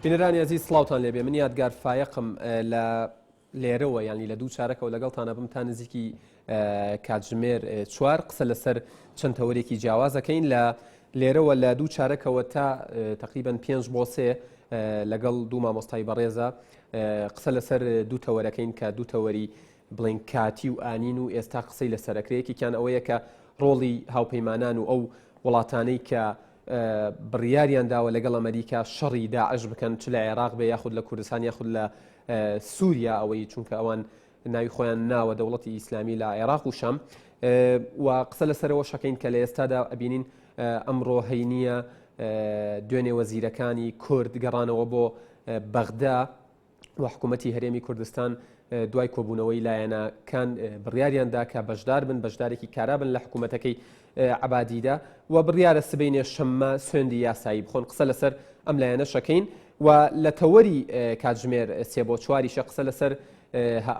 بینەرانی عزیز سڵاوتان لێبێ من یادگار فایقم لە لێرەوە یعنی لە دوو چارەکەەوە لەگەڵتانە بم تا نزیکی کاتژمێر 4 قسە لەسەر چەند تەوەرێکی جیاوازەکەین لە لێرەوە لە دوو چارەکەەوە تا تقریبان 5 بۆ 3 لەگەڵ دوو مامۆستای بەڕێزە قسە لەسەر دوو تەوەرەکەین کە دوو تەوەری بڵین کاتی و ئانین و ئێستا قسەی لەسەرەکرەیەکیان ئەوەیە کە ڕۆڵی هاوپەیمانان و ئەو وڵاتانەی کە بڕیاریان داوە لەگەڵ ئەمریکا شەڕی داعش بکەن چ لە عێراق بێ یاخود لە کوردستان یاخود لە سووریا ئەوەی چونکە ئەوان ناوی خۆیان ناوە دەوڵەتی ئیسلامی لە عێراق و شەم و قسە لەسەرەوە شەکەین کە لە ئێستادا ئەبینین ئەمڕۆ هەینیە دوێنێ وەزیرەکانی کورد گەڕانەوە بۆ بەغدا و حکوومەتی هەرێمی کوردستان دوای کۆبوونەوەی لایەنەکان بڕیاریاندا کە بەشدار بن بەشدارێکی کارابن لە حکوومەتەکەی عبادیدا و بڕیارە سبەینێ شەممە سوێندی یاسایی بخۆن قسە لەسەر ئەم لایەنە شەکەین و لە تەوەری کاتژمێر 3 بۆ 4 قسە لەسەر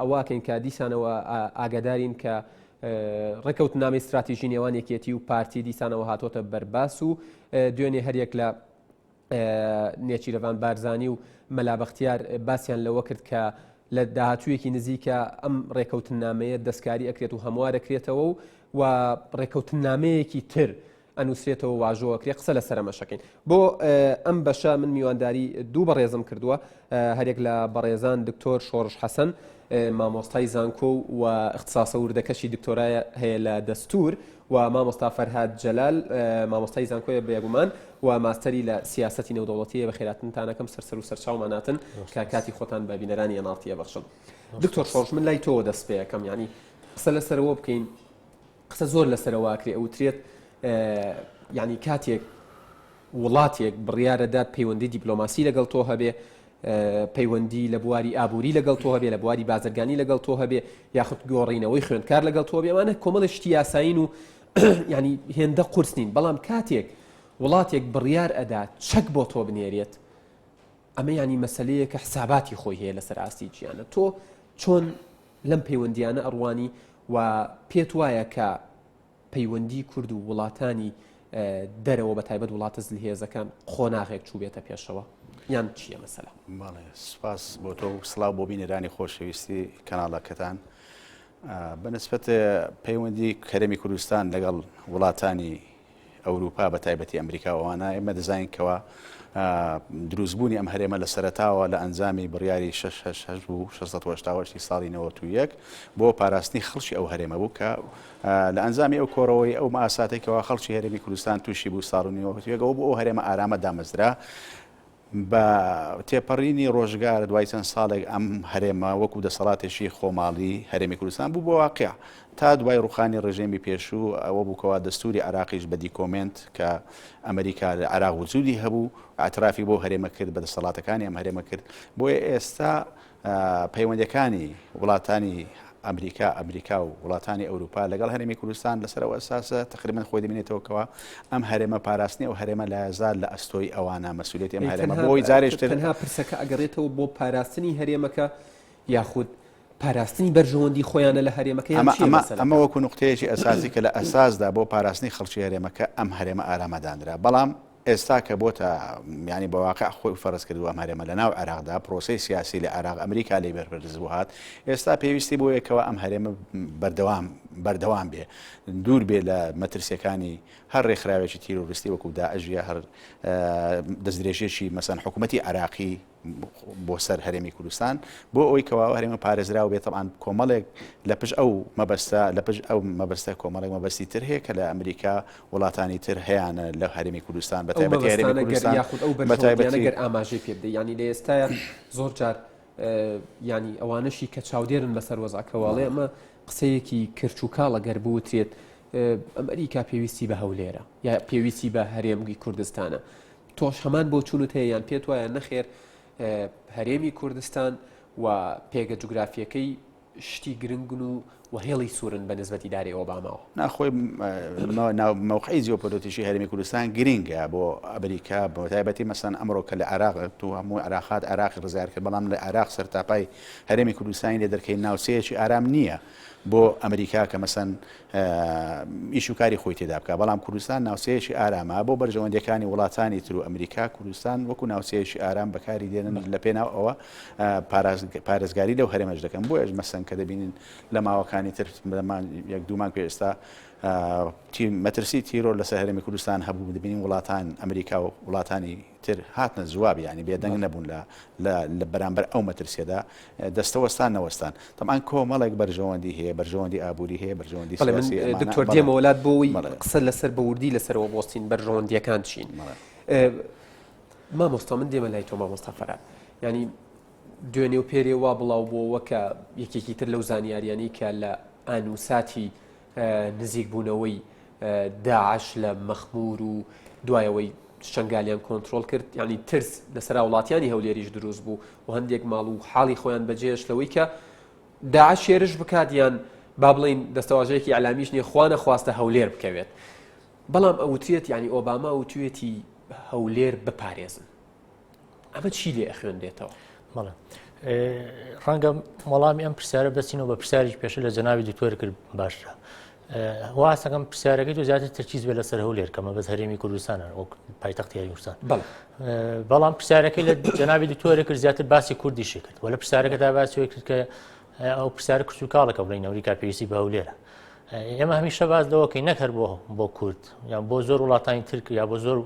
ئەواکەین کە دیسانەوە ئاگادارین کە ڕێکەوتنامەی استراتیژی نێوان یەکێتی و پارتی دیسانەوە هاتۆتە بەرباس و دوێنێ هەریەک لە نێچیرەوان بارزانی و مەلابەختیار باسییان لەوە کرد کە لە داهاتوویەکی نزیکە ئەم ڕێکەوتنامەیە دەستکاری ئەکرێت و هەموارەکرێتەوە و ڕێکەوتنامەیەکی تر ئەنووسێتەوە واژۆوەکرێ قسە لەسەر ئەمەشەکەین بۆ ئەم بەشە من میوانداری دوو بەڕێزم کردووە هەرێک لە بەڕێزان دکتۆر شۆڕش حەسەن مامۆستای زانکۆ و اختصاسە وردەکەشی دکتۆرای هەیە لە دەستور و مامۆستا فەرهاد جەلال مامۆستای زانکۆیە بێگومان و ماستەری لە سیاسەتی نێودەوڵەتیە بە خێراتنتانەکەم سەر و سەرچاوماناتن کە کاتی خۆتان بە بینەرانی ئەناڵتیە بەخشن. دکتۆر شۆڕش من لای تۆ دەست پێیەکەم ینی قسە لەسەرەوە بکەین قسە زۆر لەسەرەوەکرێ ئەوترێت ینی کاتێک وڵاتێک بڕیارەدات پەیوەندی دیپلۆماسی لەگەڵ تۆ هەبێ پەیوەندی لە بواری ئابووری لەگەڵ تۆ هەبێ لە بواری بازرگانی لەگەڵ تۆ هەبێ یاخود گۆڕینەوەی خوێندکار لەگەڵ تۆ بێ ئەمانە کۆمەڵی شتی یاساین و ینی هێندە قورس نین بەڵام کاتێک وڵاتێک بڕیار ئەدات چەک بۆ تۆ بنێرێت ئەمە ینی مەسەلەیە کە حساباتی خۆی هەیە لەسەر ئاستی گیانە تۆ چۆن لەم پەیوەندیانە ئەڕوانی و پێت وایە کە پەیوەندی کورد و وڵاتانی دەرەوە بە تایبەت وڵاتە زلهێزەکان خۆناغێک چوو بێتە پێشەوە یان چییە مەسەلا؟ بەڵێ سپاس بۆ تۆ سڵاو بۆ بینەرانی خۆشەویستی کەناڵەکەتان بەنسبەت پەیوەندی هەرێمی کوردستان لەگەڵ وڵاتانی ئەوروپا بە تایبەتی ئەمریکا ئەوانە ئێمە دەزانین دروستبوونی ئەم هەرێمە لە سەرەتاوە لە ئەنجامی بڕیاری 6 بوو 6 ساڵی 91 بۆ پاراستنی خەڵکی ئەو هەرێمە بوو کە لە ئەنجامی ئەو کۆڕەوەی ئەو ماساتێکەوە خەڵکی هەرێمی کوردستان تووشی بوو ساڵ 91 بۆ ئەو هەرێمە ئارامە دامەزرا بە تێپەڕینی ڕۆژگار دوای چەند ساڵێک ئەم هەرێمە وەکو دەسەڵاتێکی خۆماڵی هەرێمی کوردستان بوو بۆ واقع تا دوای ڕوخانی ڕژێمی پێشوو ئەوە بووکەوە دەستوری عراقیش بە دیکۆمنت کە ئەمریکا لە عراق وجودی هەبوو ئاعترافی بۆ هەرێمە کرد بە دەسەڵاتەکانی ئەم هەرێمە کرد بۆیە ئێستا پەیوەندەکانی وڵاتانی ئەمریکا و وڵاتانی ئەوروپا لەگەڵ هەرێمی کوردستان لەسەرەوە ئەساسە تقریباً خۆی دەبینێتەوەکەوە ئەم هەرێمە پاراستنی ئەو هەرێمە لایەزار لە ئەستۆی ئەوانە مەسئولیەتی ئەم هەرێمە بۆی جارێشتر تەنها پرسەکە ئەگەڕێتەوە بۆ پاراستنی هەرێمەکە یاخود پاراستنی بەرژەوەندی خۆیانە لە هەرێمەکە ئەمە وەکو نقطەیەکی ئەساسی کە لە ئەساسدا بۆ پاراستنی خەڵکی هەرێمەکە ئەم هەرێمە ئارامەدانرا بەڵام ئێستا کە بۆتە ینی بەواقع خۆی فەرز کردووە هەرێمە لە ناو عێراقدا پرۆسەی سیاسی لە عێراق ئەمریکا لێ بەرپرس بوو هات ئێستا پێویستی بۆ یەکەوە ئەم هەرێمە بەردەوام بێ دوور بێ لە مەترسیەکانی هەر ڕێکخراوێکی تیرۆریستی وەکو داعش یا هەر دەستدرێژێکی مەسەن حکوومەتی عراقی بۆ سەر هەرێمی کوردستان بۆ ئەوەی کەوا هەرێمە پارێزراو بێت تەبعاً کۆمەڵێک لە پشت ئەو مەبەستە کۆمەڵێک مەبەستی تر هەیە کە لە ئەمریکا وڵاتانی تر هەیەیانە لە هەرێمی کوردستان بە تایبەتی هەرێمی کوردستان یاخود ئەو بەرژەوەندیانەگەر ئاماژەی پێ بدەیت ینی لە ئێستاە زۆر جار ینی ئەوانەشی کە چاودێرن بەسەر وەزعکەواڵێ ئەمە قسەیەکی کرچووکاڵە گەر بوترێت ئەمریکا پێویستی بە هەولێرە یا پێویستی بە هەرێمی کوردستانە تۆش هەمان بۆ چونت هەیە یان پێت وایە نەخێر هەرێمی کوردستان و پێگە جوگرافیەکەی شتی گرنگن و و هێڵی سوورن بە نسبەتی داری ئۆباماوە ناخۆی موقعی جیۆپۆلیتیشی هەرێمی کوردستان گرینگە بۆ ئەمریکا بۆ تایبەتی مەسەن ئەمڕۆ کە لە عراق تو هەموو عراقات عراقی ڕزگار کرد بەڵام لە عراق سەرتاپای هەرێمی کوردستانی لێ دەرکەی ناوسەیەکی ئارام نییە بۆ ئەمریکا کە مەسەن ئیش و کاری خۆی تێدا بکە بەڵام کوردستان ناوسەیەکی ئارامە بۆ بەرژەوەندەکانی وڵاتانی تر و ئەمریکا کوردستان وەکو ناوسەیەکی ئارام بەکاری دێنن لە پێناو ئەوە پارێزگاری لەو هەرێمەش دەکەن بۆ ئێش مەسەن کە دەبینین لە ماوەکانی تر یەک دوومان پێ ئێستا مەترسی تیرۆ لەسەر هەرێمی کوردستان هەبوو دەبینین وڵاتان ئەمریکا و وڵاتانی تر هاتنە جواب یعنی بێدەنگ نەبوون لە بەرامبەر ئەو مەترسیەدا دەستەوەستان نەوەستان تەمان کۆمەڵێک بەرژەوەندی هەیە بەرژەوەندی ئابووری هەیە بەرژەوەندی سیاسی دکتۆر دێمە وڵات بۆی قسە لەسەر بەوردی لەسەرەوە بۆستین بەرژەوەندیەکان چین مامۆستا من دێمە لای تۆ مامۆستا فەرات ینی دوێنێ و پێرێ وا بڵاو بۆەوە کە یەکێکی تر لەو زانیاریانی کە لە ئانووساتی نزیک بوونەوەی داعش لە مەخمور و دوایەوەی شنگالیان کۆنتترۆل کرد ینی ترس لەسەر وڵاتیانی هەولێریش دروست بوو و هەندێک ماڵ و حاڵی خۆیان بەجێش لەوەی کە داعش شێرش بکات یان با بڵین دەستەواژەیەکی علامیش نیە خوانە خواستە هەولێر بکەوێت بەڵام ئەوتوێت ینی ئۆباما وتوێتی هەولێر بپارێزن ئەمە چی لێ ئەخوێندێتەوە بەڵێ ڕەنگە وەڵامی ئەم پرسیارە بەچینەوە بە پرسیاریش پێشە لە جەناوی دکتۆر کرد باشترە واسەکەم پرسیارەکەی تو زیاتر تەرکیز بێ لەسەر هەولێر کەمە بەس هەرێمی کوردستانە وەک پایتەختی هەرێمی کوردستان بەڵام پرسیارەکەی لە جەناوی دکتۆرە کرد زیاتر باسی کوردیشی کرد وە لە پرسیارەکەدا باسی کرد کە ئەو پرسیارە کورت و کاڵەکە بڵین ئەمریکا پێویستی بە هەولێرە ئێمە هەمیشە باس دەوەکەی نەکرد بۆ کورد یان بۆ زۆر وڵاتانی ترک یا بۆ زۆر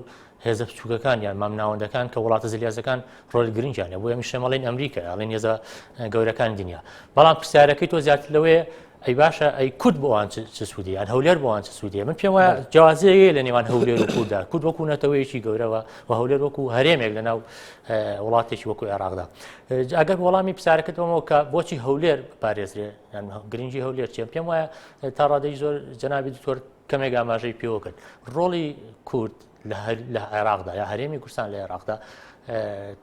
هێزە بچووکەکان یان مامناوەندەکان کە وڵاتە زلیازەکان ڕۆل گرنگیانە بۆ هەمیشە مەڵین ئەمریکا ئەڵێن هێزە گەورەکان دنیا بەڵام پرسیارەکەی تۆ زیاتر لەوەیە ئەی باشە ئەی کورد بۆ ئەوان چ سوودی یان هەولێر بۆ ئەوان چ سوودیە من پێم وایە جیازەیە لە نێوان هەولێر و کورددا کورد وەکو نەتەوەیەکی گەورەوە و هەولێر وەکو هەرێمێک لەناو وڵاتێکی وەکو عێراقدا ئەگەر وەڵامی پرسیارەکەتەوەمەوە کە بۆچی هەولێر بپارێزرێ یان گرنگی هەولێر چیە پێم وایە تا ڕادەی زۆر جەنابی دکتۆر کەمێک ئاماژەی پێوە کرد ڕۆڵی کورد لە عێراقدا یا هەرێمی کوردستان لە عێراقدا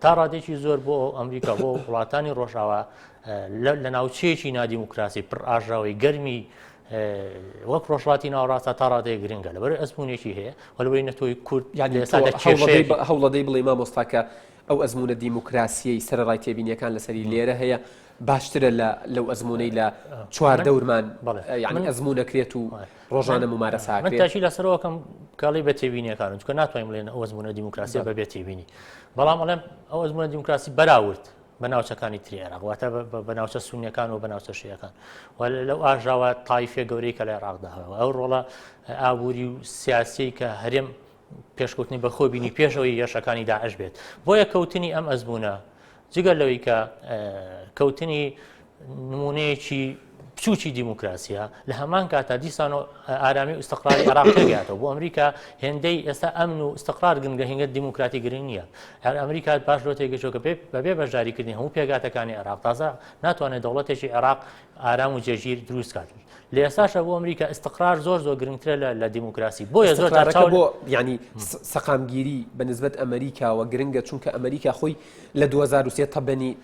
تا ڕادێکی زۆر بۆ ئەمریکا بۆ وڵاتانی ڕۆژاوە لە ناوچەیەکی نادیموکراسی پڕ ئاژاوی گەرمی وەک ڕۆژڵاتی ناوەڕاستە تا ڕادەیە گرنگە لەبەر ئەزمونێکی هەیە وەلەوەی نەتۆی کورد هەوڵەدەی بڵێ مامۆستاکە ئەو ئەزمونە دیموکراسیەی سەرڕای تێبینیەکان لەسەری لێرە هەیە باشترە لەو ئەزمونەی لە چوار دەورمان یعنی ئەزمونەکرێت و ڕۆژانە ممارەساکرێت من تاشی لەسەرەوەکەم کاڵی بە تێبینیەکان چونکە ناتوانین بڵێن ئەو ئەزمونە دیموکراسی بە بێت تێبینی بەڵام ئەڵێم ئەو ئەزمونە دیموکراسی بەراورد بە ناوچەکانی تری عێراق واتە بە ناوچە سونیەکان و بە ناوچە شیعەکان لەو ئاژاوە تایفێ گەورەی کە لە عێراقدا هەیە ئەو ڕۆڵە ئابووری و سیاسی کە هەرێم پێشکەوتنی بەخۆ بینی پێشەوەی یەشەکانی داعش بێت بۆیە کەوتنی ئەم ئەزمونە جگەل لەوەی کە کەوتنی نمونەیەکی بچووکی دیموکراسیە لە هەمان کاتا دیسان و ئارامی و ئستقراری عێراق تێگاتەوە بۆ ئەمریکا هێندەی ئێستا ئەمن و استقرار گرنگە هێنگە دیموکراتی گرنگ نییە ئەمریکا باش لۆ تێگەشتەوە کە بەبێ بەشداریکردنی هەموو پێگاتەکانی عێراق تازە ناتوانێت دەوڵەتێکی عێراق ئارام و جێگیر دروست کات لە ئێستاشە بۆ ئەمریکا استقرار زۆر گرنگترە لە دیموکراسی بۆیە زۆر بۆ ینی سەقامگیری بەنسبەت ئەمریکاوە گرنگە چونکە ئەمریکا خۆی لە 2023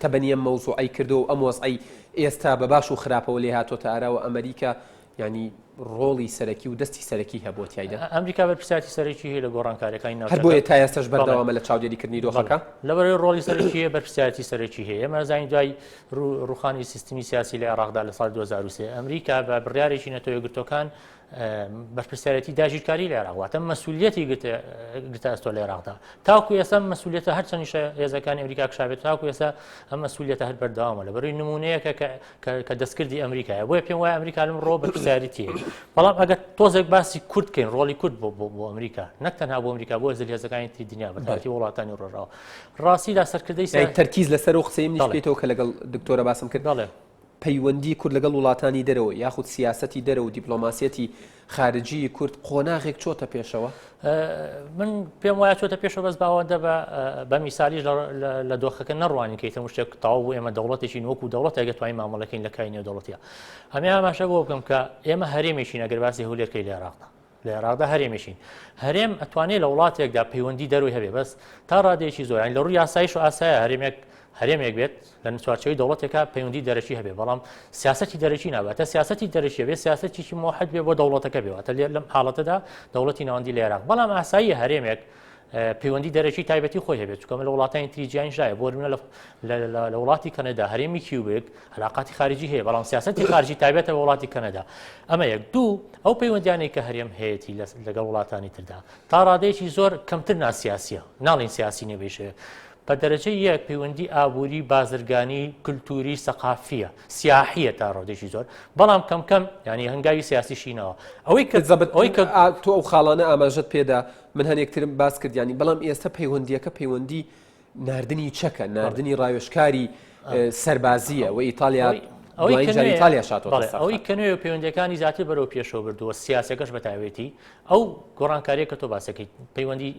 تەبەنیە مەوزوعی کردو و ئەم وەزعی ئێستا بە باش و خراپەوە لێ هاتۆتە ئاراوە ئەمریکا ینی ڕۆڵی سەرەکی و دەستی سەرەکی هەبووە تایدا ئەمریکا بەرپرسیاتی سەرەکی هەیە لە گۆڕانکاریەکانی ناوچەکە هەر بۆیە تا ئێستاش بەردەوامە لە چاودێریکردنی دۆخەکە لەبەرەوەی ڕۆڵی سەرەکی هەیە بەرپرسیاتی سەرەکی هەیە ئێمە زانین دوای ڕوخانی سیستمی سیاسی لە عێراقدا لە ساڵ 2023 ئەمریکا بە بڕیارێکی نەتۆ یەکگرتوەکان بەرپرسیارەتی داگیرکاری لە عێراق واتە مەسئولیەتی گرتە ئەستۆ لە عێراقدا تاکو ئێستا مەسئولیەتە هەرچەندیشە هێزەکانی ئەمریکا کشابێت تاکو ئێستا ئەم مەسئولیەتە هەر بەردەوامە لەبەرەوەی نمونەیەکە کە دەستکردی ئەمریکایە بۆیە پێم وایە ئەمریکا لەم ڕۆ بەرپرسیارەتی بەڵام ئەگەر تۆزێک باسی کورتکەین ڕۆڵی کورد بۆ ئەمریکا نەک تەنها بۆ ئەمریکا بۆ هێزەکانی تری دنیا بەتایبەتی وڵاتانی ڕۆژاوە ڕاستی لا سەرکردەی تەرکیز لەسەر و قسەی منیش پێیتەوە کە لەگەڵ دکتۆرە باسم کرد پەیوەندی کورد لەگەڵ وڵاتانی دەرەوە یاخود سیاسەتی دەرەوە و دیپلۆماسیەتی خارجی کورد قۆناغێک چۆتە پێشەوە من پێم وایە چۆتە پێشەوە بەس باوەندە بە میسالیش لە دۆخەکە نەڕوانی کەیتە شتێک تاو بوو ئێمە دەوڵەتێکی وەکو دەوڵەت ئەگەتوانین مامەڵەکەین لە کای نێودەوڵەتیە هەمێ ئاماشە بۆ بکەم کە ئێمە هەرێمێکین ئەگەر باسی هەولێرکەی لە عێراقدا لە عێراقدا هەرێمێکین هەرێم ئەتوانێت لە وڵاتێکدا پەیوەندی دەروی هەبێ بەس تا ڕادێکی زۆر لە ڕووی یاساییش و ئاسایە هەرێمێک بێت لە نسوارچەوەی دەوڵەتێکە پەیوەندی دەرەکی هەبێ بەڵام سیاسەتی دەرەکی نابێت سیاسەتی دەرەکی بێت سیاسەتێکی موحد بێ بۆ دەوڵەتەکە بێتە لەم حاڵەتەدا دەوڵەتی ناوەندی لە عێراق بەڵام ئاسایی هەرێمێک پەیوەندی دەرەکی تایبەتی خۆی هەبێت چونکە لە وڵاتانی تری جیهانیشایە بۆ لە وڵاتی کەنەدا هەرێمی کیوبێک علاقاتی خارجی هەیە بەڵام سیاسەتی خارجی تایبەتە بە وڵاتی کەنەدا ئەمە یەک دوو ئەو پەیوەندیانەی کە هەرێم هەیەی لەگەڵ وڵاتانی تردا تا ڕادەیەکی زۆر کەمتر ناسیاسیە ناڵین سیاسی نەبێشێ بە دەرەجە یەک پەیوەندی ئابووری بازرگانی کللتوری سەقافیە سیاحیە تا ڕۆدێکی زۆر بەڵام کەم ینی هەنگاوی سیاسیشینەوە ئەوەی کە تۆ ئەو خاڵانە ئاماژەت پێدا من هەنێکترم باس کردیانی بەڵام ئێستا پەیوەندیەکە پەیوەندی ناردنی چەکە ناردنی ڕاوێژکاری سەربازیە و ئیتالیا ئیتالیا شاتەوە ئەوەی کەنوێ پەیوەندیەکانی زیاتر بەرەو پێشەوە بردووە سیاسەکەش بەتایبەتی ئەو گۆڕانکاریە کە تۆ باسەکەیت پەیوەندی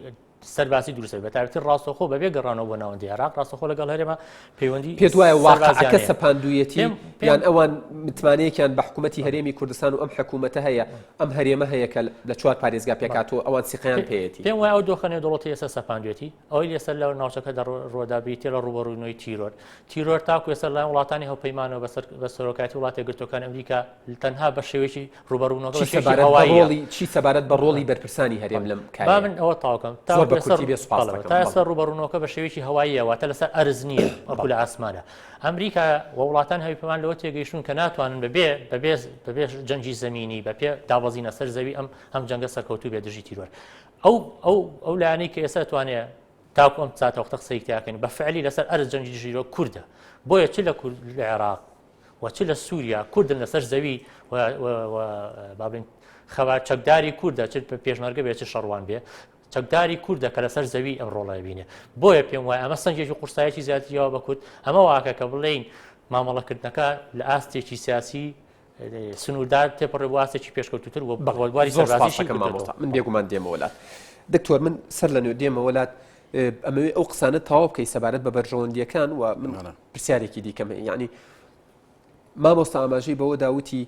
سەرباسی دروستە بەتایبەتی ڕاستەخۆ بەبێ گەڕانەوە بۆ ناوەندی عێراق ڕاستەخۆ لەگەڵ هەرێمە پەیوەندی پێت وایە واقعەکە سەپاندوویەتی یان ئەوان متمانەیەکیان بە حکوومەتی هەرێمی کوردستان و ئەم حکوومەتە هەیە ئەم هەرێمە هەیە کە لە چوار پارێزگا پێکاتەوە ئەوان سیقیان پێیەتی پێم وایە ئەو دۆخەنێ دەوڵەتی ئێستا سەپاندوێتی ئەوەی لێسەر لە ناوچەکەدا ڕۆدابیتێ لە ڕوبەڕوونەوەی تیرۆر تاکو ێسەر لایەن وڵاتانی هەوپەیمانەوە بە سەرۆکایەتی وڵاتی گرتوەکانی ئەمریکا تەنها بە شێوەیەکی ڕوبەڕوونەوەکە چی سەبارەت بە ڕۆڵی بەرپرسانی هەرێم لەم کارە با من ئەوە تاوکەم تا ئێستا ڕوبەڕوونەوەکە بە شێوەیەکی هەواییەوەتە لەسەر ئەرز نییە وەکو لە ئاسمانە ئەمریکا و وڵاتان هەویپەیمان لەوە تێگەیشتون کە ناتوانن بەبێ جەنگی زەمینی بە پێ داوەزینە سەر زەوی ئەم جەنگە سەرکەوتوو بێ دژی تیرۆر ئەو لایەنەی کە ئێستا توانێت تاکو ئەم ساتە وەختە قسەی تیاکەین بە فعلی لەسەر ئەرز جەنگی دژیرۆ کووردە بۆیە چ لە عێراق و چ لە سووریا کوردن لەسەر زەوی بابلین خەوار چەکداری کووردە چ پێشمەرگە بێ چ شەڕوان بێ چەکداری کووردە کە لەسەر زەوی ئەم ڕۆڵای بینێ بۆیە پێم وایە ئەمە سەنجێکی قورسایەکی زیاتریەوە بە کورد ئەمە واکە کە بڵێین مامەڵەکردنەکە لە ئاستێکی سیاسی سنووردار تێپەڕێ واسێکی پێشکەوتوتر و بەڵواری سەربازیشەکە من بێگومان دێمە وڵات دکتۆر من سەر لە نوێ دێمە وڵات ئەمەوێ ئەو قسانە تەواو بکەی سەبارەت بە بەرژەوەندیەکان و من پرسیارێکی دیکەم یعنی مامۆستا ئاماژەی بەوە داوتی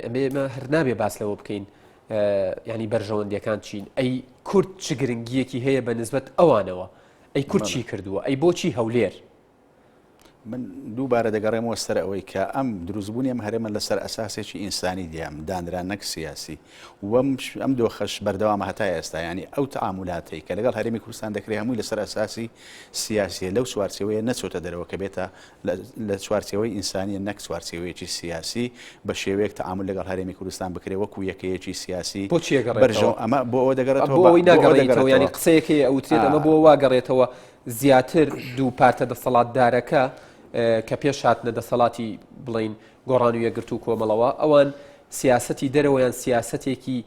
ئەمە هەر نابێ باس لەوە بکەین ینی بەرژەوەندیەکان چین ئەی کورد چ گرنگیەکی هەیە بە نسبەت ئەوانەوە ئەی کورد چی کردووە ئەی بۆچی هەولێر من دووبارە دەگەڕێمەوە سەر ئەوەی کە ئەم دروستبوونی ئەم هەرێمە لەسەر ئەساسێکی ئینسانی دیام دانران نەک سیاسی ئەم دۆخەش بەردەوامە هەتا ئێستا ینی ئەو تەعاملاتی کە لەگەڵ هەرێمی کوردستان دەکرێت هەمووی لەسەر ئەساسی سیاسیە لەو چوارچێوەیە نەچۆتە دەرەوە کە بێتە لە چوارچێوەی ئینسانیە نەک چوارچێوەیەکی سیاسی بە شێوەیەک تەعامل لەگەڵ هەرێمی کوردستان بکرێت وەکو یەکەیەکی سیاسی بۆچیەگەڕێتەوە ئەمە بۆ ئەوە دەگەڕێتەوە بۆ ئەوەی ناگەڕێتەوە ینی قسەیەکی ئەوترێت ئەمە بۆ واگەڕێتەوە زیاتر دوو پارتە دەسەڵاتدارەکە کە پێش هاتنە دەسەڵاتی بڵین گۆڕان و یەکگرت و کۆمەڵەوە ئەوان سیاسەتی دەرەوەیان سیاسەتێکی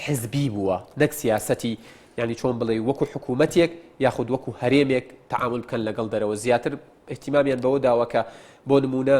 حزبی بووە نەک سیاسەتی ینی چۆن بڵێ وەکو حکوومەتێک یاخود وەکو هەرێمێک تەعامل بکەن لەگەڵ دەرەوە زیاتر احتیمامیان بەوە داوەکە بۆ نمونە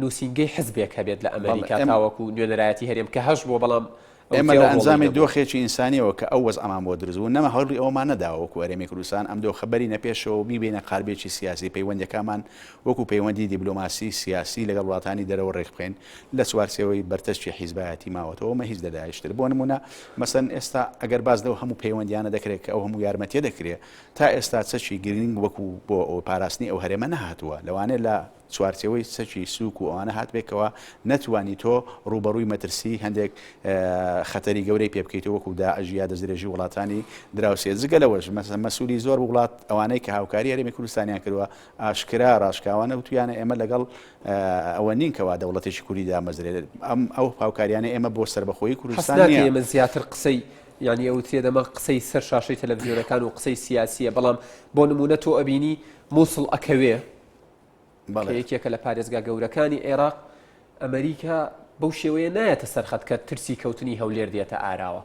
نووسینگەی حزبێک هەبێت لە ئەمریکا تاوەکو نوێنەرایەتی هەرێم کە هەش بۆ بەڵام ئێمە لە ئەنجامی دۆخێکی ئینسانیەوە کە ئەو وەز ئەمان بۆ دروست بوو نەمە هەڵی ئەومان نەداوە وەکو هەرێمی کوردستان ئەم دۆ خەبەری نەپێشەوە بیبێنە قاربێکی سیاسی پەیوەندەکەمان وەکو پەیوەندی دیبلۆماسی سیاسی لەگەڵ وڵاتانی دەرەوە ڕێک بخێن لە چوارچێوەی بەرتەشی حیزبایەتی ماوەتەوە مە هیچ دەدایشتر بۆ نمونە مەسەن ئێستا ئەگەر باز لەو هەموو پەیوەندیانە دەکرێت کە ئەو هەموو یارمەتیە دەکرێت تا ئێستا چەکی گرنگ وەکو بۆ ئەو پاراستنی ئەو هەرێمە نەهاتووە لەوانەیە لە چوارچێوەی سەچی سووک و ئەوانە هات بێکەوە نەتوانی تۆ ڕوبەڕووی مەترسی هەندێک خەتەری گەورەی پێ بکەیتەوە وەکو داعش دەستدرێژی وڵاتانی دراوسێت جگە لەوەش مەسئولی زۆر وڵات ئەوانەی کە هاوکاری هەرێمی کوردستانیان کردووە ئاشکرا ڕاشکاوانە وتویانە ئێمە لەگەڵ ئەوە نینکەوە دەوڵەتێکی کوردی دامەزرێت ئەو هاوکاریانە ئێمە بۆ سربەخۆیی کوردستان ئێمە زیاتر قسەی ینی ئەوترێ دەمە قسەی سەر شاشەی تەلەڤیزیۆنەکان و قسەی سیاسیە بەڵام بۆ نمونە تۆ ئەبینی مووسڵ ئەکەوێ یەکێکە لە پارێزگا گەورەکانی عێراق ئەمریکا بەو شێوەیە نایەتە سەرخەت کە ترسی کەوتنی هەولێر دێتە ئاراوە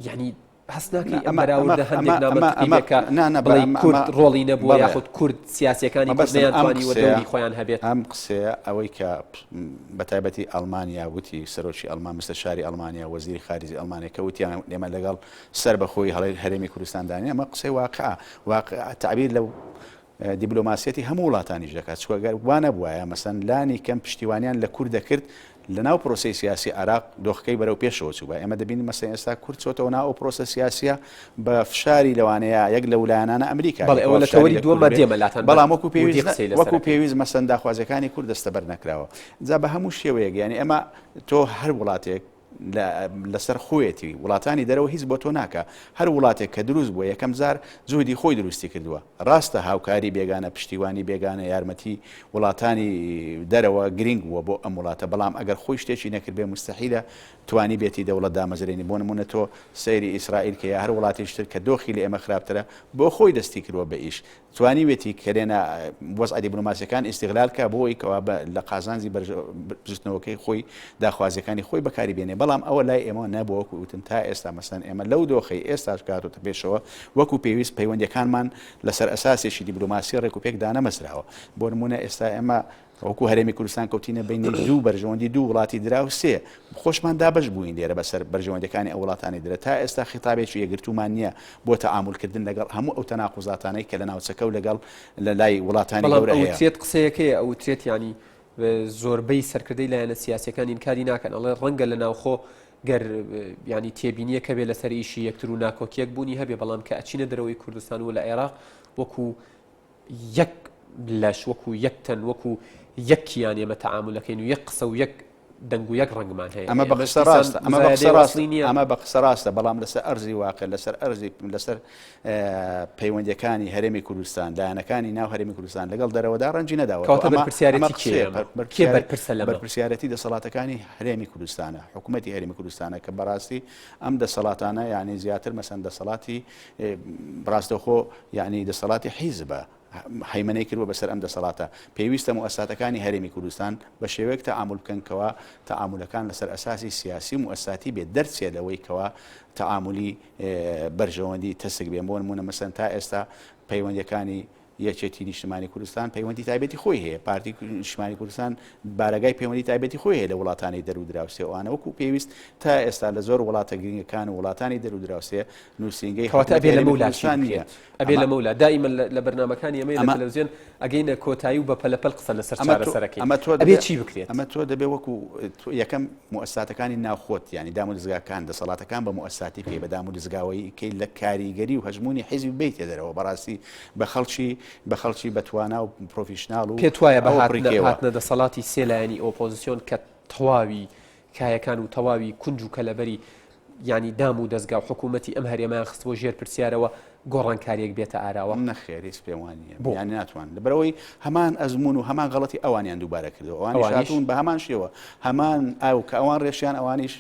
یعنی هەست ناکەی ئەم بەراوردە هەندێک نامەکە بڵێ کورد ڕۆڵی نەبووە یاخود کورد سیاسیەکانی نەیانتوانی وە دەوری خۆیان هەبێت ئەم قسەیە ئەوەی کە بەتایبەتی ئەڵمانیا وتی سەرۆکی ئەڵمان مستەشاری ئەڵمانیا وەزیری خارجی ئەڵمانیا کە وتیان ئێمە لەگەڵ سەربەخۆی هەرێمی کوردستان دانین ئەمە قسەی واقعە تعبیر لەو دیبلۆماسیەتی هەموو وڵاتانی دەکات چوەگەر وانە بواە مەسەن لانی کەم پشتیوانیان لە کورد دەکرد لە ناو پرۆسی سیاسی عراق دۆخەکەی بەرەو پێشەوە چوو بە ئێمە دەبین مەسەن ئێستا کورد چۆتەوە ناو پرۆسە سیاسیە بە فشاری لەوانەیە یەک لە ولایانانە ئەمریکا ئەوە لە تەوەری دووەمە دێمەلاتان بەڵام وەکو پێویست مەسەن داخوازەکانی کورد دەستەبەر نەکراوە جا بە هەموو شێوەیەک یعنی ئەمە تۆ هەر وڵاتێک لەسەر خۆیەتی وڵاتانی دەرەوە هیچ بۆ تۆ ناکە هەر وڵاتێک کە دروست بووە یەکەم زار جوودی خۆی دروستی کردووە ڕاستە هاوکاری بێگانە پشتیوانی بێگانە یارمەتی وڵاتانی دەرەوە گرنگ بووە بۆ ئەم وڵاتە بەڵام ئەگەر خۆی شتێکی نەکرد بێ مستەحیلە توانی بێتی دەوڵەت دامەزرێنی بۆ نمونە تۆ سەیری ئیسرائیل کە یا هەر وڵاتیشتر کە دۆخی لە ئێمە خراپترە بۆ خۆی دەستی کردووە بە ئیش توانی وێتی کەرێنە وەزعی دیبلۆماسیەکان ئیستیغلال کە بۆی کەوا لە قازانجی بەرژستنەوەکەی خۆی داخوازیەکانی خۆی بەکاری بێنێ بەڵام ئەوە لای ئێمە نەبووە وەکو وتم تا ئێستا مەسەن ئێمە لەو دۆخەی ئێستاش کاتۆتە پێشەوە وەکو پێویست پەیوەندیەکانمان لەسەر ئەساسێکی دیبلۆماسی ڕێکوپێک دانەمەسراوە بۆ نمونە ئێستا ئێمە وەکو هەرێمی کوردستان کەوتینە بینی دوو بەرژەوەندی دوو وڵاتی دراو سێ خۆشمان دابش بووین لێرە بەسەر بەرژەوەندەکانی ئەو وڵاتانی درە تا ئێستا خیتابێکی یەکگرتومان نییە بۆ تەعاملکردن لەگەڵ هەموو ئەو تەناقوزاتانەی کە لە ناوچەکە و لەگەڵ لە لای وڵاتانی گەورە هەیە ئەوترێت قسەیەکەیە ئەوترێت ینی زۆربەی سەرکردەی لایەنە سیاسەکان ئینکاری ناکەن ئەڵێ ڕەنگە لە ناوخۆ گەر ینی تێبینیە کە بێ لەسەر ئیشی یەکتر و ناکۆکیەک بوونی هەبێ بەڵام کە ئەچینە دەرەوەی کوردستان و لە عێراق وەکو یەک لەش وەکو یەکتەن وەکو یەکیان ئێمە تەعاملەکەین و یەک قسە و یەک دەنگ و یەک ڕەنگمان هەیە ئەمە بە قسە ڕاستە ئەمە بە قسە ڕاستە بەڵام لەسەر ئەرزی واقع لەسەر ئەرزی لەسەر پەیوەندیەکانی هەرێمی کوردستان لایەنەکانی ناو هەرێمی کوردستان لەگەڵ دەرەوەدا ڕەنجی نەداوە بەرپرسیارەتی دەسەڵاتەکانی هەرێمی کوردستانە حکوومەتی هەرێمی کوردستانە کە بەڕاستی ئەم دەسەڵاتانە یعنی زیاتر مەسەن دەسەڵاتی ڕاستەخۆ یعنی دەسەڵاتی حیزبە هەیمنەی کردوە بەسەر ئەم دەسەڵاتە پێویستە موسساتەکانی هەرێمی کوردستان بە شێوەیەک تەعامل بکەنکەوە تەعاملەکان لەسەر ئەساسی سیاسی موسساتی بێت دەرچێت لەوەی کەوا تەعاملی بەرژەوەندی تەسک بێن بۆ نمونە مەسەن تا ئێستا پەیوەندیەکانی یەکێتی نیشتمانی کوردستان پەیوەندی تایبەتی خۆی هەیە پارتی نیشتمانی کوردستان بارگای پەیوەندی تایبەتی خۆی هەیە لە وڵاتانی دەرودراوسێ ئەوانە وەکو پێویست تا ئێستا لە زۆر وڵاتە گرنگەکان و وڵاتانی دەرودراوسێ نووسینگەی ئەبێ لە مەولاشان نیە ئەبێ لە مەولا دائیمە لە بەرنامەکانی ئەمە لە تەلەڤیزیۆن ئەگەینە کۆتایی و بە پەلەپەل قسە لەسەر چارەسەرەکەی ئەبێ چی بکرێت ئەمە تۆ دەبێ وەکو یەکەم موسساتەکانی ناوخۆت ینی داموزگاکان دەسەڵاتەکان بە موسساتی پێ بە داموزگاوەی کەی لە کاریگەری و هەژمونی حیزب بیت دەرەوە بەڕاستی بە خەڵکی بەتوانا و پرۆفیشنال و پێت وایە بە هاتنە دەسەڵاتی سێلایەنی ئۆپۆزیسیۆن کە تەواوی کایەکان و تەواوی کونج و کەلەبەری ینی دام و دەستگا و حکوومەتی ئەم هەرێمەیان خست بۆ ژێر پرسیارەوە گۆڕانکاریەک بێتە ئاراوە نەخێریس پێم وانە یانی ناتوان لەبەرەوەی هەمان ئەزمون و هەمان غەڵەتی ئەوانیان دووبارە کردەوە ئەوانی شاتون بە هەمان شێوە هەمان ئەو کە ئەوان ڕێشیان ئەوانیش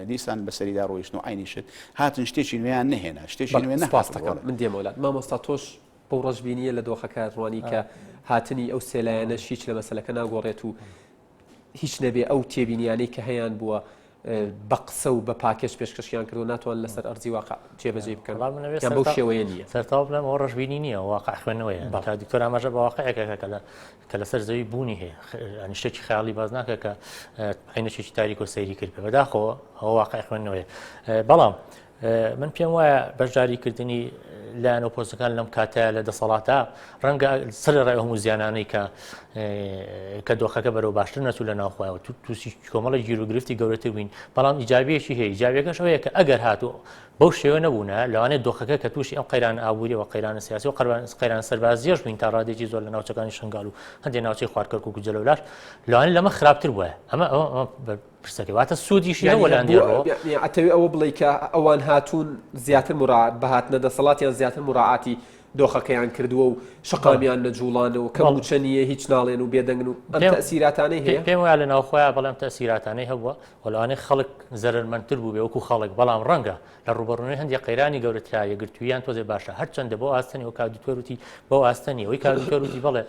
دیسان بەسەریدا ڕۆیشتن و عینیشت هاتن شتێکی نوێیان نهێنا شتێکی نوێ نەپاستەکەم من دێمەولات مامۆستا تۆش بەو ڕۆژبینیە لە دۆخەکە ڕوانی کە هاتنی ئەو سێلایەنە هیچ لە مەسەلەکە ناگۆڕێت و هیچ نەبێ ئەو تێبینیانەی کە هەیان بووە بە قسە و بە پاکێش پێشکەشیان کردو ناتوان لەسەر ئەرزی واقع جێبەجێ بکەن بەو شێوەیە نییە سەرتاو بڵێم ئەو ڕژبینی نییە واقع خوێنەوەیە تا دکتۆر ئاماژە بە واقعەکە کە لەسەر زەوی بوونی هەیە شتێکی خەیاڵی باز ناکە کە عینەشێکی تاریک و سەیری کرد بەداخەوە ئەوە واقع خوێنەوەیە بەڵام من پێم وایە بەشداریکردنی لایەن ئۆپۆزیسیۆنەکان لەم کاتەیە لە دەسەڵاتە ڕەنگە سەر ڕای هەموو زیانانەی کە دۆخەکە بەرەو باشتر نەچوو لە ناوخۆیەوە تووسی کۆمەڵی گیرروگرفتی گەورەتر بووین بەڵام ئیجابیەکی هەیە ئیجابیەکەش ئەوەیە کە ئەگەر هاتوو بەو شێوە نەبوونە لەوانێت دۆخەکە کە تووشی ئەم قەیران ئابووری و قەیرانە سیاسی و قەیران سەربازیەش بووین تا ڕادێکی زۆر لە ناوچەکانی شنگال و هەندێک ناوچەی خوارکەرک و گوجەلەولاش لەوانێت لەمە خراپتر بووە ئەمە پرسەکە واتە سوودیشی ئەتەوی ئەوە بڵێ کە ئەوان هاتوون زیاتر بەهاتنە دەسەڵاتیان زیاتر مراعاتی دۆخەکەیان کردووە و شقامیان نەجوڵانەوە کە موچە نیە هیچ ناڵێن و بێدەنگن و ئەم تەسیراتانەی هەیە پێم وایە لە ناوخۆیان بەڵام تەسیراتانەی هەبووە وەلەوانەیە خەڵک زەرمەندتر بوو بێ وەکو خەڵک بەڵام ڕەنگە لە ڕوبەڕوونی هەندێک قەیرانی گەورەترا یەکگرتوویان تۆزێ باشە هەرچەندە بۆ ئاستنی و کاردوتۆروتی بۆ ئاستنی ئەوەی کاردوتۆروتی بەڵێ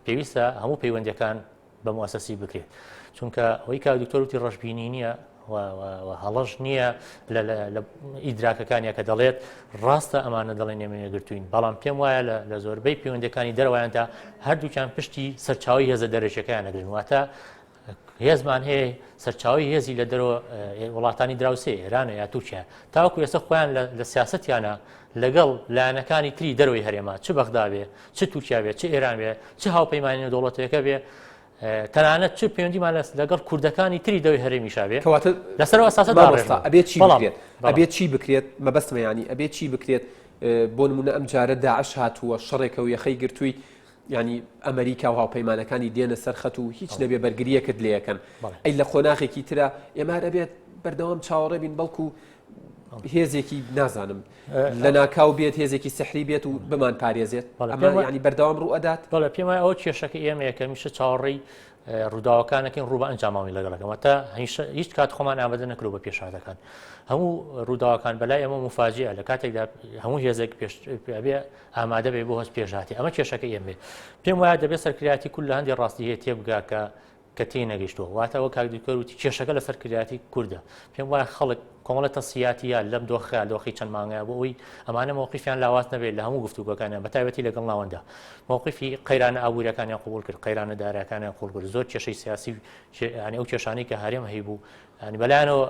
پێویستە هەموو پەیوەندیەکان بە موسەسی بکرێت چونکە ئەوەی کاردوتۆروتی ڕەشبینی نییە هەڵەش نییە لە ئیدراکەکانیە کە دەڵێت ڕاستە ئەمانە دەڵێن نێمەگرتوین بەڵام پێم وایە لە زۆربەی پەیوەندەکانی دەروایاندا هەردووکیان پشتی سەرچاوی هێزە دەرەشەکەیان نەگرن واتە هێزمان هەیە سەرچاوی هێزی لە دەرەوە وڵاتانی دراوسێ ئێرانە یا تورکیا تاوەکو ئێستا خۆیان لە سیاسەتیانە لەگەڵ لایەنەکانی تری دەروی هەرێما چ بەغدا بێ چ تورکیا بێ چ ئێران بێ چ هاوپەیمانی دەوڵەتەکە بێ تەنانەت چ پەیوەندیمان لەگەڵ کوردەکانی تری دەوری هەرێمیشا بێ لەسەر ئەساسە ئەبێت چی بکرێت مەبەستمە ینی ئەبێت چی بکرێت بۆ نمونە ئەم جارە داعش هاتووە شەڕێکە و یەخەی گرتووی ینی ئەمریکا و هاوپەیمانەکانی دێنە سەرخەت و هیچ نەبێ بەرگریەکت لەکەن ئەی لە خۆناغێکی ترە ئێمە دەبێت بەردەوام چاوەڕێ بین بەڵکو هێزێکی نازانم لە ناکاو بێت هێزێکی سحری بێت و بمان پارێزێت ینی بەردەوام ڕوو ئەدات بەڵێ پێم وایە ئەوە کێشەکە ئێمەیەکە میشە چاوەڕێی ڕووداوەکانەکەین ڕوو بە ئەنجاماوی لەگەڵەکەمە تا هیچ کات خۆمان ئامادە نەکرۆ بە پێشهاتەکان هەموو ڕووداوەکان بەلای ئەمە مفاجئە لە کاتێکدا هەموو هێزێک پێبێ ئامادە بێ بۆ هەست پێشهاتی ئەمە کێشەکە ئێمێ پێم وایە دەبێت سەرکردایەتی کول لە هەندی ڕاستی هەیە تێبگا کە تێی نەگەیشتووە واتەوە کاکدوکەر وتی کێشەکە لە سەرکردایەتی کووردە پێم وایە خەڵک کۆمەڵە سیاتیە لەم دۆخی چەند مانگە بۆ ئەوی ئەمانە مووقیفیان لاواز نەبێت لە هەموو گفتوگەکانیان بەتایبەتی لەگەڵ ناوەندا مووقیفی قەیرانە ئابوووریەکانیان قبول کرد قەیرانە دارەکانیان قبول کرد زۆر کێشەی سیاسی ینی ئەو کێشانەی کە هەرێم هەیبوو ینی بەلایەنەوە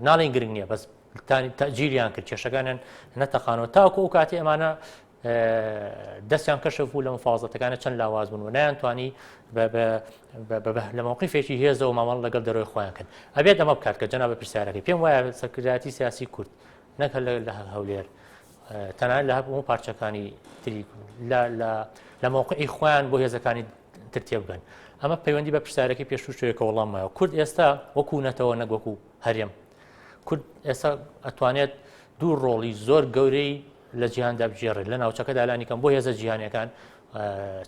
ناڵین گرنگ نییە بەس تەجیریان کرد کێشەکانیان نەتەقانەوە تاوکو ئەو کاتی ئەمانە دەستیان کەشف بوو لە مفاوزەتەکانە چەند لاواز بوون و نەیانتوانی لە مووقیفێکی هێزە و مامەڵ لەگەڵ دەرۆی خۆیان کرد ئەبێت ئەمە بکات کە جەنابە پرسیارەکەی پێم وایە سەرکردایەتی سیاسی کورد نەک لە هەولێر تەنانەت لە هەموو پارچەکانی تری لە مووقعی خۆیان بۆ هێزەکانی تر تێبگەن ئەمە پەیوەندی بە پرسیارەکەی پێشووشەیەکە وەڵامایەوە کورد ئێستا وەکو نەتەوە نەک وەکو هەرێم کورد ئێستا ئەتوانێت دوو ڕۆڵی زۆر گەورەی لە جیهاندا بژێڕێت لە ناوچەکەدا لانیکەم بۆ هێزە جیهانیەکان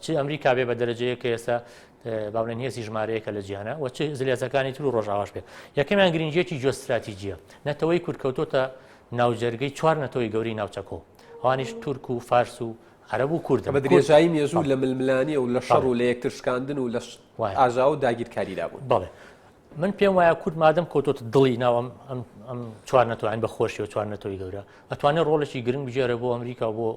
چ ئەمریکا بێ بە دەرەجەیە کە ئێستا باڵێن هێزی ژمارەیەکە لە جیهانە و چ زلێزەکانی تر و ڕۆژاواش بێ یەکەمیان گرنگجێکی جۆستراتیجیە نەتەوەی کوردکەوتۆتە ناوجەرگەی چوار نەتەوەی گەوری ناوچەکۆ ئەوانیش تورک و فارس و عەرەب و کورد بە درێژایی مێژوو لە ململانیە و لە شەڕ و لە یەکترشکاندن و لە ئاژا و داگیرکاریدا بوون بەڵێ من پێم وایە کورد مادەم کۆتۆتە دڵی ناو ئەم چوار نەتەوەیان بە خۆشی و چوار نەتەوەی گەورە ئەتوانێت ڕۆڵێکی گرنگ بژێرە بۆ ئەمریکا و بۆ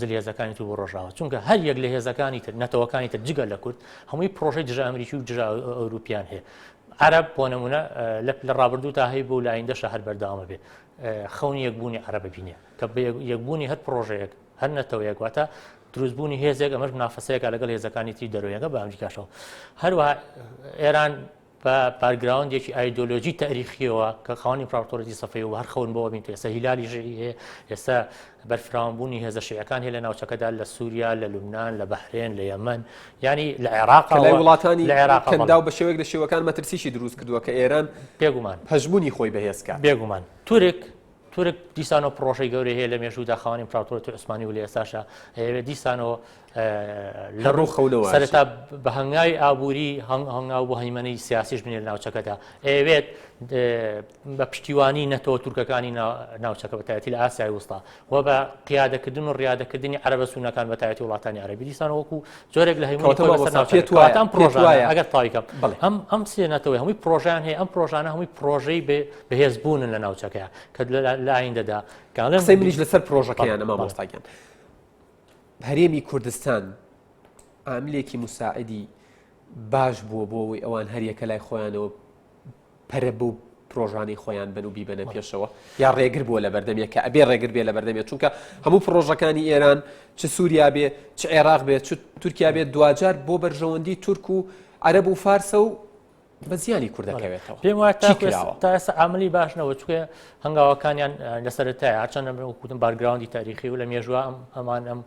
زلێزەکانی تو بۆ ڕۆژاوە چونکە هەر یەک لە هێزەکانی تر نەتەوەکانی تر جگە لە کورد هەمووی پرۆژەی دژە ئەمریکی و دژە ئەوروپیان هەیە عەرەب بۆ نمونە لە ڕابردوو تا هەیە بۆ لایندەشە هەر بەردەوامە بێ خەونی یەکبوونی عەرەبە بینێ کە بە یەکبوونی هەر پرۆژەیەک هەر نەتەوەیەک واتە دروستبوونی هێزێک ئەمەش منافەسەیەکە لەگەڵ هێزەکانی تری دەرەوەیەکە بە ئەمریکاشەوە هەروەها ئێران بە بارگراوندێکی ئایدۆلۆژی تاریخیەوە کە خاوەنی ئیمپراتۆریەتی سەفەوی و هەر خەون بۆەوە بین ئێستا هیلالی ژێی هەیە ئێستا بەرفراوانبوونی هێزە شیعەکان هەیە لە ناوچەکەدا لە سووریا لە لوبنان لە بەحرێن لە یەمەن ینی لە عێراق لای وڵاتانی کەندا و بە شێوەیەک لە شێوەکان مەترسیشی دروست کردووە کە ئێران بێگومان پەژموونی خۆی بەهێزکە بێگومان تورک دیسانەوە پرۆژەی گەورەی هەیە لە مێژوودا خاوەنی ئیمپراتۆریەتی عوسمانی و لە ئێستاشا دیسانەوە لە ڕووخەونەوە سەرەتا بە هەنگاوی ئابووری هەنگاو بۆ هەیمەنی سیاسیش بنێت ناوچەکەدا ئەوێت بە پشتیوانی نەتەوە تورکەکانی ناوچەکە بەتایەتی لە ئاسیای وستا و بە قیادەکردن و ڕیادەکردنی عەرەبە سوونەکان بەتایەتی وڵاتانی عەرەبی دیسان وەکو جۆرێک لە هەیمەنی ئەم پرۆژە ئەگەر تاویکەم ئەم سێ نەتەوەی هەمووی پرۆژیان هەیە ئەم پرۆژانە هەمووی پرۆژەی بەهێزبوونن لە ناوچەکەیە کە لە ئایندەدا قسەی منیش لەسەر پرۆژەکەیان ئەمە مامۆستاگیان هەرێمی کوردستان عاملێکی مساعدی باش بووە بۆ ئەوەی ئەوان هەریەکە لای خۆیانەوە پەرە بەو پرۆژانی خۆیان بن و بیبەنە پێشەوە یا ڕێگر بووە لە بەردەمیە کە ئەبێ ڕێگر بێ لە بەردەمیە چونکە هەموو پرۆژەکانی ئێران چ سووریا بێ چ عێراق بێت چ تورکیا بێت دوجار بۆ بەرژەوەندی تورک و عەرەب و فارسە و بە زیانی کوردەکەوێتەوە پێم وایە تا ئێستا عاملی باشنەوە چکە هەنگاوەکانیان لەسەرەتایە هەرچەندە وەکوتم بارگراوندی تاریخی و لە مێژووە ئەمان ئەم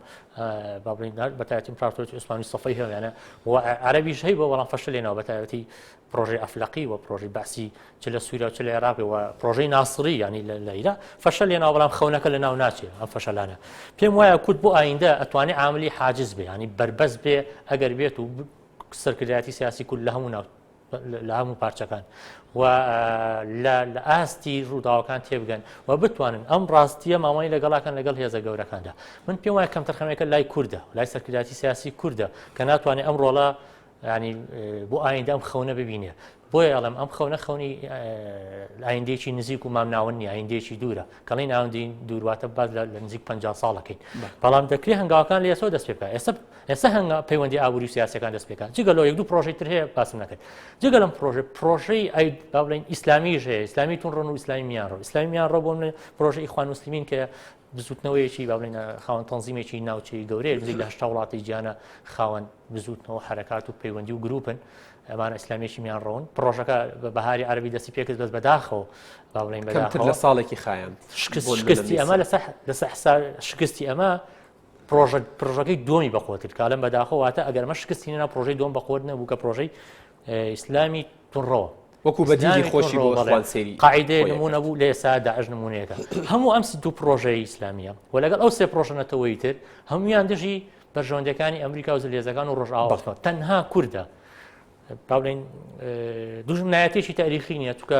بەتایبەتی ئیمپراتۆریەتی عوسمانی سەفەوی هەیەیانە و عەرەبیش هەیە بۆ بەڵام فەشەلێنەوە بەتایبەتی پرۆژەی ئەفلەقی و پرۆژەی باسی چ لە سووریا و چ لە عێراق و پرۆژەی ناسری ینی لە ئیران فەشەلێنەوە بەڵام خەونەکە لە ناو ناچێت ئەم فەشەلانە پێم وایە کورد بۆ ئایندە ئەتوانێت عاملی حاجز بێ ینی بربەست بێ ئەگەر بێت و سەرکردایەتی سیاسی کورد لە هەموو ناو لە هەموو پارچەکان و لە ئاستی ڕووداوەکان تێبگەن و بتوانن ئەم ڕاستیە مامانی لەگەڵاکەن لەگەڵ هێزە گەورەکاندا من پێم وایە کەم تەرخەمێکە لای کووردە لای سەرکردایەتی سیاسی کووردە کە ناتوانێت ئەم ڕۆڵە ینی بۆ ئایندە ئەم خەونە ببینێ بۆیە ئەڵێم ئەم خەونە خەونی ئایندێکی نزیک و مامناون نیە ئایندێکی دوورە کەڵی ناوەندی دوورواتە باز لە نزیک 50 ساڵەکەین بەڵام دەکرێت هەنگاوەکان لە ئێستا دەست پێ بکات ئێستا هەنگا پەیوەندی ئابووری و سیاسەکان دەست پێکات جگەلەوە یەک دوو پرۆژەی تر هەیە باسم نەکرد جگەل ئەم پرۆژەی با بڵێن ئیسلامیش هەیە ئیسلامی تونڕۆن و ئیسلامی میانڕۆ ئیسلامی میانڕۆ بۆ من پرۆژەی ئیخوان موسلیمین کە بزوتنەوەیەکی با بڵێن خاوەن تەنزیمێکی ناوچەی گەورەیە نزیک لە 8 وڵاتی جیهانە خاوەن بزوتنەوە حرەکات و پەیوەندی و گروپن ئەمانە ئیسلامیەکی میان ڕۆن پرۆژەکە بە بەهاری عەربی دەستی پێکرد بەس بەداخەوە با بڵێن کەمتر لە ساڵێکی خایەن شکستی ئەمە لەسەر شکستی ئەمە پرۆژەکەی دومی بەخۆ کرد کالم بەداخەواتە ئەگەر مە شکستی نێنا پرۆژەی دوم بەخۆ نەبوو کە پرۆژەی ئیسلامی تونڕەوە وەکو بەدیلی خۆشی بۆ خوانسێری قاعدەیە نمونە بوو لە ئێستا داعش نمونەیەەکە هەموو ئەم دوو پرۆژەی ئیسلامیە و لەگەڵ ئەو سێ پرۆژەنەتەوەی تر هەمویان دژی بەرژەوەندەکانی ئەمریکا و زلێزەکان و ڕۆژئاواتەوە تەنها کووردە با بڵێن دوژمنایەتێکی تاریخی نییە چونکە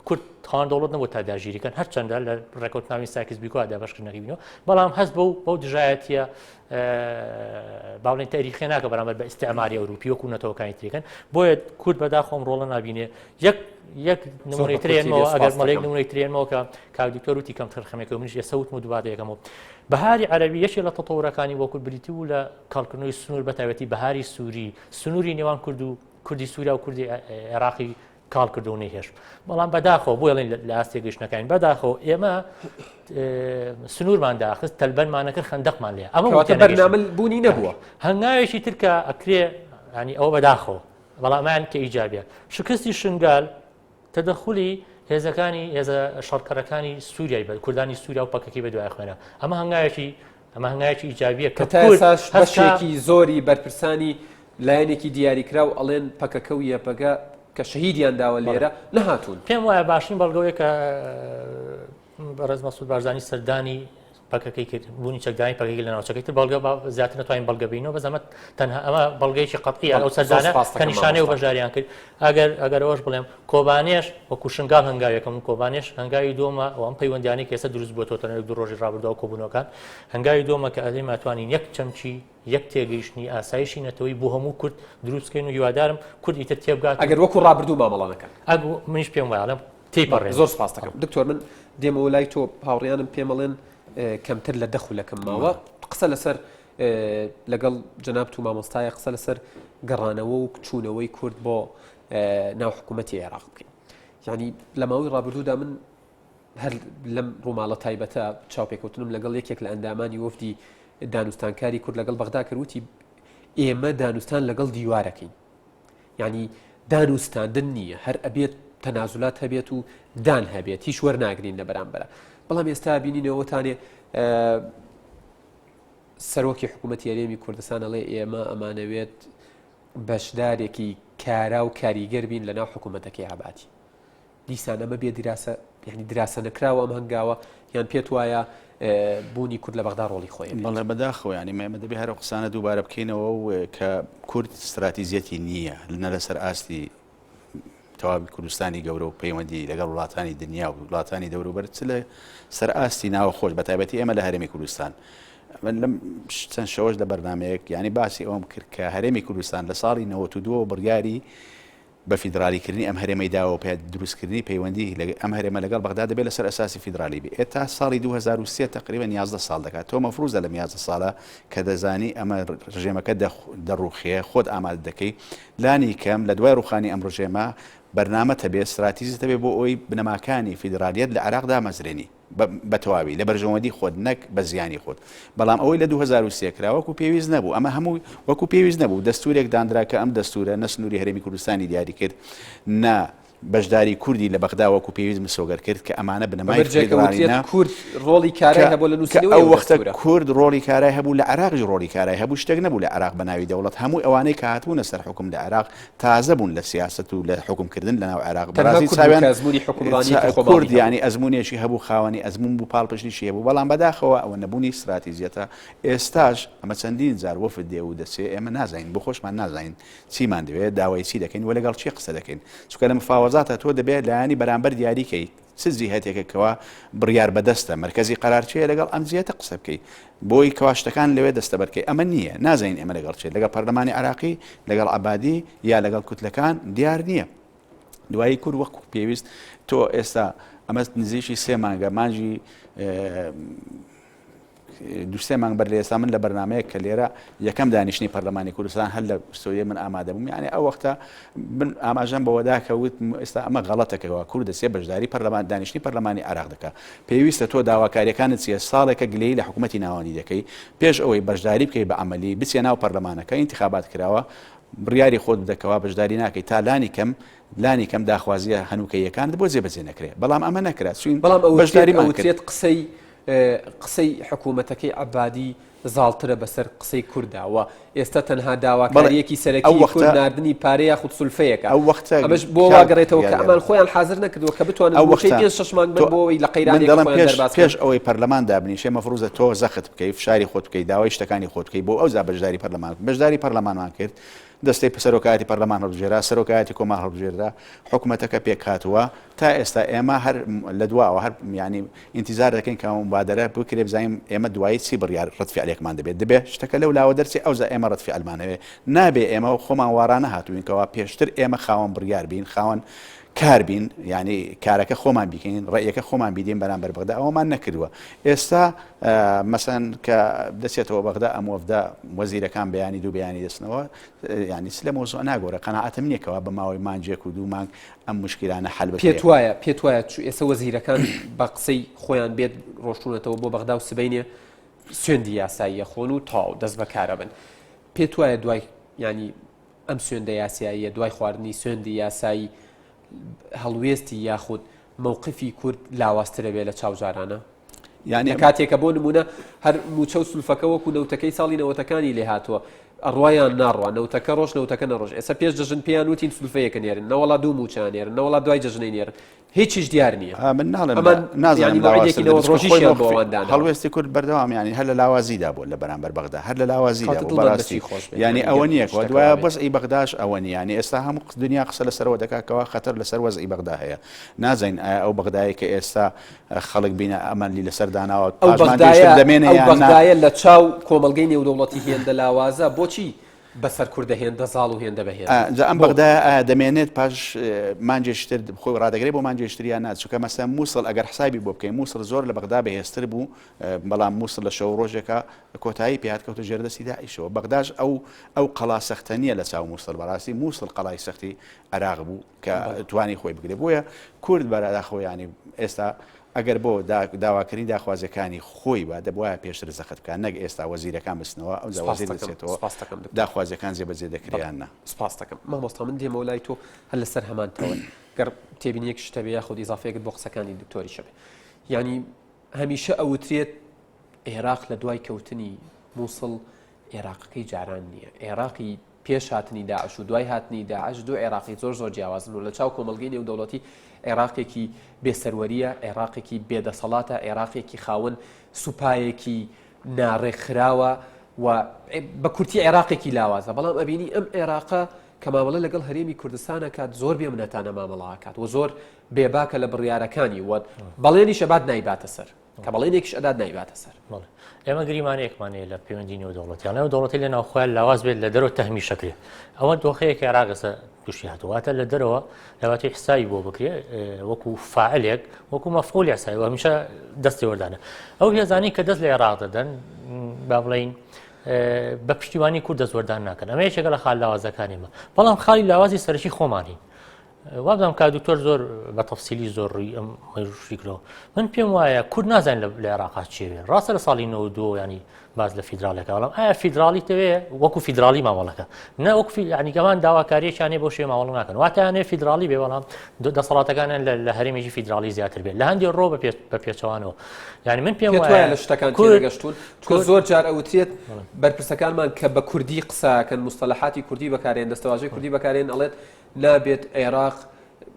کورد خاوەن نەبوو تا داگیریکەن هەرچەندە لە ڕێکەوتناوی ساکس بیکۆ دابەشکردنەکەی بینەوە بەڵام هەست بەو دژایەتیە با بڵێن تاریخی ناکە بەرامبەر بە ئیستعماری ئەوروپی وەکو نەتەوەکانی تریکەن بۆیە کورد بەداخۆم ڕۆڵە نابینێ یەک نمونەی ترێنمەوە ئەگەر مەڵێک نمونەی ترێنمەوە کە کاک دکتۆر وتی کەم تەرخەمێکەوە منیش ئێسەوت و دووبارە یەکەمەوە بەهاری عەرەبی یەکێک لە تەتەوڕەکانی بۆ کورد بریتی و لە کاڵکردنەوەی سنوور بەتایبەتی بەهاری سووری سنووری نێوان کورد و کوردی سووریا و کوردی عێراقی کاڵ کردو نەهێش بەڵام بەداخەوە بۆ ڵێن لە ئاستی گەشتەکانی بەداخەوە ئێمە سنوورمان داخست تەلبەنمانە کرد خەندەقمان لێ ئەمە بەرنامە بوونی نەبووە هەنگاوێکی ترکە ئەکرێ ینی ئەوە بەداخەوە بەڵامان کە ئیجابیە شکستی شنگال تەدەخولی هێزەکانی هێزە شەڕکەرەکانی سووریای بە کوردانی سووریا و پەکەکی بەدوای خوێنە ئەمە هەنگاوێکی ئیجابیە کە بەشێکی زۆری بەرپرسانی لایەنێکی دیاریکرا و ئەڵێن پەکەکە و یەپەکە کە شەهیدیان داوە لێرە نەهاتوون پێم وایە باشین بەڵگەوەیە کە بەڕێز مەسعود بارزانی سەردانی پەکەکەی کرد بوونی چەکدانی پەکەکی لە ناوچەکەی تر بەڵگە زیاتر نتوانین بەڵگە بینەوە بەزەمە تەنها ئەمە بەڵگەیەکی قەتعیە ئەو سەردانە کە نیشانەی و بەشداریان کرد ئەگەر ئەوەش بڵێم کۆبانێش وەکو شنگال هەنگاویەکەم کۆبانێش هەنگاوی دۆمە و ئەم پەیوەندیانی کە ئێستا دروست بووەوە تەنێک دوو ڕۆژی ڕابردووە کۆبوونەکان هەنگاوی دۆمە کە ئەدەی ماتوانین یەک چەمچی یەک تێگەیشتنی ئاسایشی نەتەوەی بۆ هەموو کورد دروستکەین و هیوادارم کورد ئیتر تێبگات ئەگەر وەکو ڕابردوو مامەڵانەکان منیش پێم وایە تێپەڕێ زۆر سپاس دەکەم دکتۆر من دێمەوە لای تۆ هاوڕێیانم پێمەڵێن کەمتر لە دەخ و لەکەم ماوە قسە لەسەر لەگەڵ جەناب تو مامۆستایە قسە لەسەر گەڕانەوە و چوونەوەی کورد بۆ ناو حکوومەتی عێراق بکەین یعنی لە ماوەی ڕابردوودا من هەر لەم ڕووماڵە تایبەتە چاوپێکوتنم لەگەڵ یەکێک لە ئەندامانی وەفدی دانوستانکاری کورد لەگەڵ بەغدا کردوتی ئێمە دانوستان لەگەڵ دیوارەکەین یعنی دانوستاندن نییە هەر ئەبێت تەنازولات هەبێت و دان هەبێت هیچ وەرناگرین لە بەرامبەرە بەڵام ئێستا بینینەوەتانێ سەرۆکی حکوومەتی هەرێمی کوردستان ئەڵێ ئێمە ئەمانەوێت بەشدارێکی کارا و کاریگەر بین لەناو حکوومەتەکەی هەباتی دیسان ئەمە بێ دراسە نەکراوە ئەم هەنگاوە یان پێت وایە بوونی کورد لە بەغدا ڕۆڵی خۆی بەڵێ بەداخەوە ینی ئێمە دەبێ هەر قسانە دووبارە بکەینەوە و کە کورد استراتیزیەتی نییە لەنە لەسەر ئاستی تەواوی کوردستانی گەورە و پەیوەندی لەگەڵ وڵاتانی دنیا و وڵاتانی دەوروبەر چ لە سەر ئاستی ناوە خۆش بە تایبەتی ئێمە لە هەرێمی کوردستان لەم چەند شەوەش لە بەرنمەیەک ینی باسی ئەوم کرد کە هەرێمی کوردستان لە ساڵی 92 بڕیاری بە فیدرالیکردنی ئەم هەرێمەی داوە پێ دروستکردنی پەیوەندی ئەم هەرێمە لەگەڵ بەغدا دەبێت لەسەر ئەساسی فیدرالی بێ ئێتا ساڵی 2023 تقریبا 11 ساڵ دەکات تۆ مەفروزە لەم 11 ساڵە کە دەزانی ئەمە ڕژێمەکە دەڕوخێ خۆت ئامادە دەکەی لانی کەم لە دوای ڕوخانی ئەم ڕژێمە بەرنامە تەبێت استراتیزی تەبێت بۆ ئەوی بنەماکانی فیدرالیەت لە عێراقدا مەزرێنی بە تەواوی لە بەرژەوەندی خۆت نەک بە زیانی خۆت بەڵام ئەوەی لە 2023 کرا وەکو پێویست نەبوو ئەمە هەموو وەکو پێویست نەبوو دەستورێک دانرا کە ئەم دەستورە نە سنووری هەرێمی کوردستانی دیاری کرد نا بەشداری کوردی لە بەغدا وەکو پێویست مسۆگەر کرد کە ئەمانە بنەمای فیدرالیە کورد ڕۆڵی کارای هەبوو لە نووسینەوەی ئەو وەختە کورد ڕۆڵی کارای هەبوو لە عێراقی ڕۆڵی کارای هەبوو شتێک نەبوو لە عێراق بە ناوی دەوڵەت هەموو ئەوانەی کە هاتبوونە سەر حکم لە عێراق تازە بوون لە سیاست و لە حکومکردن لە ناو عێراق بەڕاستی چاویان ئەزموونی حکومڕانی کورد ینی ئەزمونێکی هەبوو خاوەنی ئەزمون بوو پاڵپشتیشی هەبوو بەڵام بەداخەوە ئەوە نەبوونی استراتیزیەتە ئێستاش ئەمە چەندین جار وەفد دێ و دەچێ ئێمە نازانین بۆ خۆشمان نازانین چیمان دەوێت داوای چی دەکەین و لەگەڵ چی قسە دەکەین چونکە لە مفاوەزاتە تۆ دەبێت لایانی بەرامبەر دیاریکەیت چ جیهەتێکەکەوە بڕیار بەدەستە مرکزی قەرارچیە لەگەڵ ئەم جیهەتە قسە بکەیت بۆی کەواشتەکان لەوێ دەستە بەرکەی ئەمە نییە نازانین ئێمە لەگەڵ چێت لەگەڵ پەرلەمانی عێراقی لەگەڵ عەبادی یا لەگەڵ کوتلەکان دیار نییە دوایی کورد وەکو پێویست تۆ ئێستا ئەمە نزیکی 3 مانگە مانجی دووسێ مانگ بەر لە ئێستا من لە بەرنمەیە کە لێرە یەکەم دانیشتنی پەرلەمانی کوردستان هەر لە سۆیە من ئامادە بووم یعنی ئەو وەختە من ئاماژەم بەوەدا کەوت ئێستا ئەمە غەڵەتەکەەوە کورد دەسێ بەشداری پەرلەمان دانیشتنی پەرلەمانی عراق دەکە پێویستە تۆ داواکاریەکانت چیە ساڵێکە گلەی لە حکوومەتی ناوانی دەکەی پێش ئەوەی بەشداری بکەی بە عملی بچێ ناو پەرلەمانەکە ئینتیخابات کراوە بڕیاری خۆت دەکەوە بەشداری ناکەی تا لانی کەم داخوازیە هەنووکەیەکانت بۆ جێبەجێ نەکرێت بەڵام ئەمە نەکرات بەڵام بەشداری ئەوترێت قسەی حکوومەتەکەی عەبادی زاڵترە بەسەر قسەی کورداوە ئێستا تەنها داواکاریەکی سەرەکی کورد ناردنی پارەی یاخود سولفەیەکە ئەمەش بۆ واگەڕێتەوە کە ئەمان خۆیان حاضر نەکردووە کە بتوانن بۆ 6 مانگ بۆەوەی لە قەیرانی پێش ئەوەی پەرلەمان دابنیشێ مەفروزە تۆ زەخت بکەی فشاری خۆت بکەی داوای شتەکانی خۆت بکەی بۆ ئەوزا بەشداری پەرلەمانمان کرد دەستەی سەرۆکایەتی پەرلەمان هەڵبژێرا سەرۆکایەتی کۆمار هەڵبژێرا حکوومەتەکە پێک هاتووە تا ئێستا ئێمە هەر لە دواوە هەر ینی ئینتیزار دەکەین کە مبادرە بکرێ بزانین ئێمە دوایی چی بڕیار ڕەتفعلێکمان دەبێت شتەکە لەو لاوە دەرچی ئەوزا ئێمە ڕەتفعلمانەوێ نابێ ئێمە خۆمان وارانە هاتووینکەوە پێشتر ئێمە خاوەن بڕیار بین خاوەن کار بین ینی کارەکە خۆمان بیکەین ڕێیەکە خۆمان بیدین بەرامبەر بەغدا ئەومان نەکردووە ئێستا مەسەن کە دەچێتەوە بەغدا ئەم وەفدا وەزیرەکان بەیانی دوو بەیانی دەستنەوە ینی لە مۆزوع ناگۆرە قەناعەتم نییەکەوە بە ماوەی مانجێک و دوو مانگ ئەم مشکلانە حل پێت وایە ئێستا وەزیرەکان بە قسەی خۆیان بێت ڕۆشتونەتەوە بۆ بەغدا و سبەینێ سوێندی یاساییە خۆن و تاو دەست بەکارە بن پێت وایە دوای ینی ئەم سوێندە یاساییە دوای خواردنی سوێندی یاسایی هەڵوێستی یاخود مووقفی کورد لاوااسترە بێ لە چاوجارانە یعنی کاتێکە بۆ نمونە هەر موچە و سولفەکە وەکو نەوتەکەی ساڵی نەوەتەکانی لێ هاتووە ئەڕواان ناڕوە نەوتەکە ڕۆژ نەوتەکە نەڕۆژ ئێستا پێش دەژن پێیان وتین سولفەیەکە نێرن نەوەڵا دوو موچان نێرن نەوەڵا دوای دەژنەی نێرن هیچیش دیار نییە هەڵوێستی کورد بەردەوام ینی هەر لە لاوازیدا بۆ لە بەرامبەر بەغدا هەر لە لاوازیدا بەڕاستی ینی ئەوە نییەکەوە دوایە بەس ئەی بەغداش ئەوە ینی ئێستا هەموو دنیا قسە لەسەرەوە دەکاتەوە خەتەر لەسەر وەزئی بەغدا هەیە نازین ئەو بەغدایی کە ئێستا خەڵک بینە ئەمەلی لەسەر داناوە بەغدایە لە چاو کۆمەلگەی نێودەوڵەتی هێندە لاوازە بۆچی بەسەر کوردە هێندە زاڵ و هێندە بەهێن ئەم بەغدا دەمێنێت پاش مانجێشتر خۆی ڕادەگەری بۆ مانجێشتریان نات چونکە مەسەن مووسڵ ئەگەر حسابی بۆ بکەین مووسڵ زۆر لە بەغدا بەهێزتر بوو بەڵام مووسڵ لە شەو ڕۆژێکە کۆتایی پێهاتکەوتە ژێردەستی داعیشەوە بەغداش ئەو قەڵا سەختە نییە لە چاو مووسڵ بەڕاستی مووسڵ قەڵای سەختی عێراق بوو کە توانی خۆی بگرێت بۆیە کورد بەراداخۆیانی ئێستا ئەگەر بۆ داواکردنی داخوازەکانی خۆی با دەبواە پێشتر زەخت بکە نەک ئێستا وەزیرەکان بستنەوە ئەو وەزیر دەچێتەوە داخوازەکان جێبەجێ دەکریاننا سپاس دەکەم مامۆستا من دێمە لای تۆ هەر لەسەر هەمانتەوە گەر تێبینیەک شتە بێ یاخود ئیزافەیەکت بۆ قسەکانی دکتۆری شەبێ ینی هەمیشە ئەوترێت عێراق لە دوای کەوتنی مووسڵ عێراقەکەی جاران نییە عێراقی پێش هاتنی داعش و دوای هاتنی داعش دوو عێراقی زۆر جیاوازن و لە چاو کۆمەلگەی نێودەوڵەتی عێراقێکی بێسەروەریە عێراقێکی بێدەسەڵاتە عێراقێکی خاوەن سوپایەکی ناڕێکخراوە و بە کورتی عێراقێکی لاوازە بەڵام ئەبینی ئەم عێراقە کە مامەڵە لەگەڵ هەرێمی کوردستانە کات زۆر بێمنەتانە مامەڵاکات و زۆر بێباکە لە بڕیارەکانی وە بەڵێنی شەبات نایباتە سەر کە بەڵێنێکیش ئەداد نایباتە سەر ئێمە گریمانەیەکمانەیە لە پەیوەندی نێودەوڵەتیان دەوڵەتی لە ناوخۆیان لاواز بێت لە دەرەوە تەهمی شەکرێ ئەوە دۆخەیەکی عێراقەسە تووشی هاتوواتە لە دەرەوە لەواتی حسایی بۆ بکرێ وەکو فاعلێک وەکو مەفعول یاسایی و هەمیشە دەستی وەردانە ئەو هێزانی کە دەست لە عێراق دەدەن با بڵین بە پشتیوانی کورد دەستوەردان ناکەن ئەمە یەکێکە لە خاڵ لاوازەکانیمە بەڵام خاڵی لاوازی سەرەکی خۆمانی وابدەم کا دکتۆر زۆر بە تەفسیلی زۆرڕووی ئەم ڕوشیکرەوە من پێم وایە کورد نازانین لە عێراقات چێوێ ڕاستە لە ساڵی 92 ینی باز لە فیدراالەکە بەڵام ئایا فیدراالی تەوێ وەکو فیدراالی ماوەڵەکە نە وەکو ینیگەمان داواکاریەکیانێ بۆ شوێ ماوەڵ ناکەن واتیانێ فیدراالی بێ بەڵام دەسەڵاتەکانیان لە هەرێمێکی فیدراالی زیاتر بێت لە هەندێک ڕۆ بە پێچەوانەوە ینی من پێم وایە لە شتەکان تێگەشتون کە زۆر جار ئەوترێت بەرپرسەکانمان کە بە کوردی قسەکەن مستەلاحاتی کوردی بەکارێن دەستەواژەی کوردی بەکارێن ئەڵێت نابێت عێراق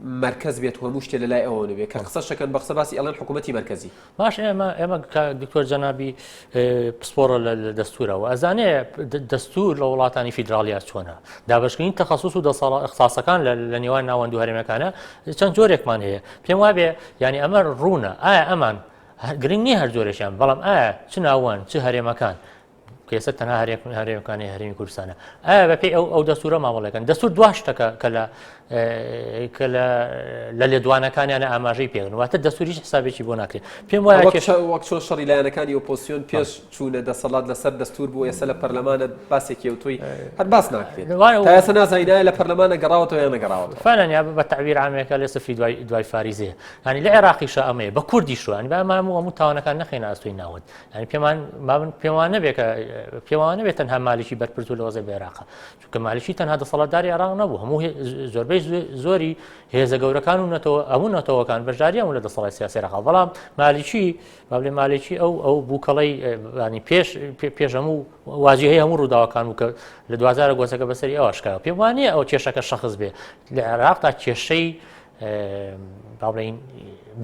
مرکز بێت هەموو شتێ لە لای ئەوە نبێت کە قسە شەکەن بە قسە باسی ئەڵێن حکوومەتی مرکزی باش ئێمە دکتۆر جەنابی پسپۆرە لە دەستورەوە ئەزانێ دەستور لە وڵاتانی فیدراالیا چۆنە دابشکردنی تەخەسوس و اختصاسەکان لە نێوان ناوەندوو هەرێمەکانە چەند جۆرێکمان هەیە پێم وابێ ینی ئەمە ڕوونە ئایا ئەمان گرنگ نییە هەر جۆرێکیان بەڵام ئایا چ ناوەن چ هەرێمەکان کە چونکە ئێستا تەنها هەرێمەکانی هەرێمی کوردستانە ئایا بەپێی ئەو دەستورە مامەڵەکەن دەستور دوه شتەکە کە لە لێدوانەکانیانە ئاماژەی پێغن واتە دەستوریش حسابێکی بۆ ناکرێت پێم وایە وەک چۆن شەڕی لایەنەکانی ئۆپۆزیسیۆن پێش چوونە دەسەڵات لەسەر دەستور بوو ئێستا لە پەرلەمانە باسێکی ئەو تۆی هەر باس ناکرێت تا ئێستا نازانینایە لە پەرلەمانە گەڕاوەتەوە یان نەگەڕاوەتەوە فعلا بە تعبیر عامەکە لە سفری دوای فاریزەیە ینی لە عێراقیشە ئەمەیە بە کوردیش ینی هەموو تاوانەکان نەخێنە ئەستۆی ناوت ینی پێمان نەبێت تەنها مالیکی بەرپرس و لە وەزەی عێراقە چونکە مالیکی تەنها دەسەڵاتداری عێراق نەبوو هەموو زۆربەی زۆری هێزە گەورەکان و ئەموو نەتەوەکان بەشداریان لە دەسەڵاتی سیاسی عێراق بەڵام مالیکی ئەو بووکەڵەی ینی پێش هەموو واجهەیە هەموو ڕووداوەکان بوو کە لە 2000 گۆچەکە بەسەری ئەوەشکا پێم وانە ئەو کێشەکە شەخص بێ لە عێراق تا کێشەی باڵین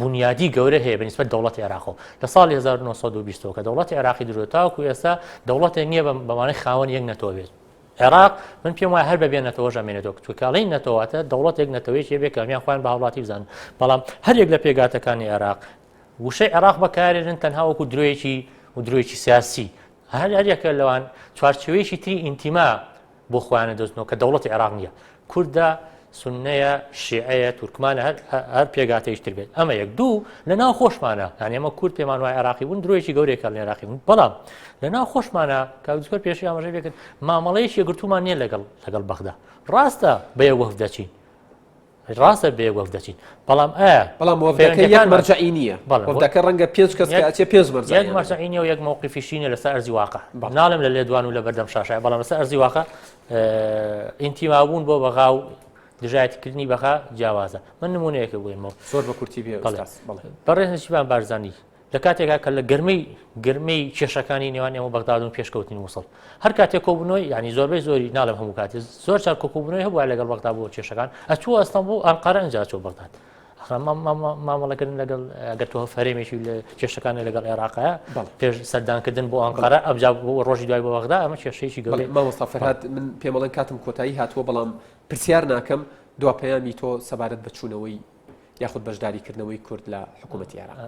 بنیادی گەورە هەیە بەنسبەت دەوڵەتی عێراقەوە لە ساڵی 1920 کە دەوڵەتی عێراقی درۆتاوەکو ئێستا دەوڵەتێک نییە بەمانەی خاوەن یەک نەتەوە بێت عێراق من پێم وایە هەر بەبێ نەتەوە ژەمێنێتەوە کاڵەی نەتەوەواتە دەوڵەتێک نەتەوەیەکی بێ کەمیان خۆیان بە هاوڵاتی بزانن بەڵام هەرێک لە پێگاتەکانی عێراق وشەی عێراق بەکارێنن تەنها وەکو درۆیەکی سیاسی هەرێکە لەوان چوارچێوەیەکی تری ئینتیما بۆ خۆیانە دەستنەوە کە دەوڵەتی عێراق نییە کوردە سنەیە شیعەیە تورکمانە هەر پێگاتەیشتر بێت ئەمە یەک دوو لە ناو خۆشمانە یانی ئەمە کورد پێمان وای عێراقی بوون درۆیەکی گەورەیەکە لە عێراقی بوون بەڵام لە ناو خۆشمانە کاکزۆر پێشی ئاماژەی بێکرد مامەڵەیەکی یەکگرتومان نییە لەگەڵ بەغدا ڕاستە بەیە وەف دەچین ڕاستە بێ وەف دەچین بەڵام بەڵام وەفدەکە یەک مەرجعی نییە وەفدەکە ڕەنگە پێنج کەس کە پێنج یەک مەرجعی نییە و یەک موقفیشینە لەسەر ئەرزی واقع ناڵێم لە لێدوان و لە بەردەم شاشای بەڵام لەسەر ئەرزی واقع ئینتیمابوون بۆ بەغا و دژایەتیکردنی بەخا جیاوازە من نمونەیەکە بووینەوە زۆر بە کورتی بێ بەڕێزیبان بارزانانی لە کاتێکا کە لە گرمەی کێشەکانی نێوان ئێمە بەغداد و پێشکەوتنی مووسڵ هەر کاتێک کۆبوونەوەی ینی زۆربەی زۆری ناڵم هەموو کاتێ زۆر چار کۆبوونەوەی هەبووە لەگەڵ بەغداد بۆ کێشەکان ئەچوو ئەستەمبول ئەنقەرە ئەنجا چۆ بەغداد مامەڵەکردن لەگەڵ ئەگەر تۆ فەرێمێکی لە کێشەکانی لەگەڵ عێراقەیە پێش سەردانکردن بۆ ئەنقەرە ئەبجا بۆ ڕۆژی دوای بۆ بەغدا ئەمە کێشەیەکی گەورەی مامۆستا فەرهاد من پێمەڵێن کاتم کۆتایی هاتووە بەڵام پرسیار ناکەم دوا پەیامی تۆ سەبارەت بەچوونەوەی یاخود بەشداریکردنەوەی کورد لە حکوومەتی عێراق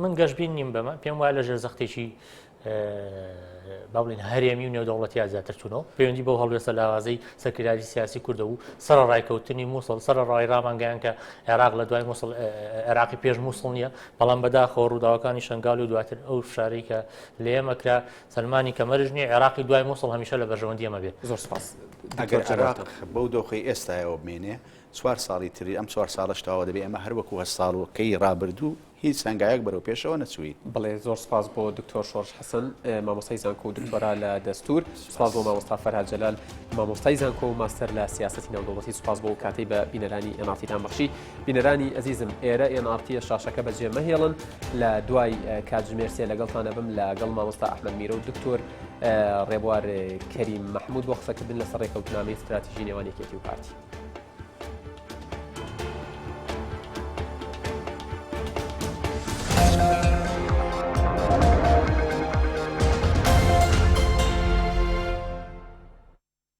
من گەشتبین نیم بەمە پێم وایە لە ژێر زەختێکی باڵین هەرێمی و نێودەوڵەتی زیاتر چوونەوە پەیوەندی بۆ هەڵوێستە لاوازەی سەرکرداری سیاسی کوردە و سەرڕایکەوتنی مووسڵ سەرڕای ڕامانگەیان کە عێراق لە دوای مووسڵ عێراقی پێش مووسڵ نییە بەڵام بەداخەوە ڕووداوەکانی شنگال و دواتر ئەو فشارەی کە لە ئێمەکرا سلمانی کەمەرج نییە عێراقی دوای مووسڵ هەمیشە لە بەرژەوەندی ئەمە بێت زۆر سپاس ئەگەر عێراق بەو دۆخی ئێستایەوە بمێنێ 4 ساڵی تری ئەم 4 ساڵش تاوا دەبێت ئەمە هەر وەکو ساڵوەکەی ڕابردوو هیچ سنگایەک بەرەو پێشەوە نەچوویت بڵێ زۆر سپاس بۆ دکتۆر شۆرش حەسەن مامۆستای زانکۆ و دکتۆرا لە دەستور سپاس بۆ مامۆستا فەرهاد جەلال مامۆستای زانکۆ و ماستەر لە سیاسەتی نێودەوڵەتی سپاس بۆ کاتەی بە بینەرانی ئێناتیتان بەخشی بینەرانی ئەزیزم ئێرە ئێناتیە شاشەکە بەجێ مەهێڵن لە دوای کاتژمێرسێ لەگەڵتانە بم لەگەڵ مامۆستا ئەحمەد میرە و دکتۆر ڕێبوار کەریم مەحموود بۆ قسەکردن لەسەر ڕێکەوتنامەی استراتیژی نێوان یەکێتی و پارتی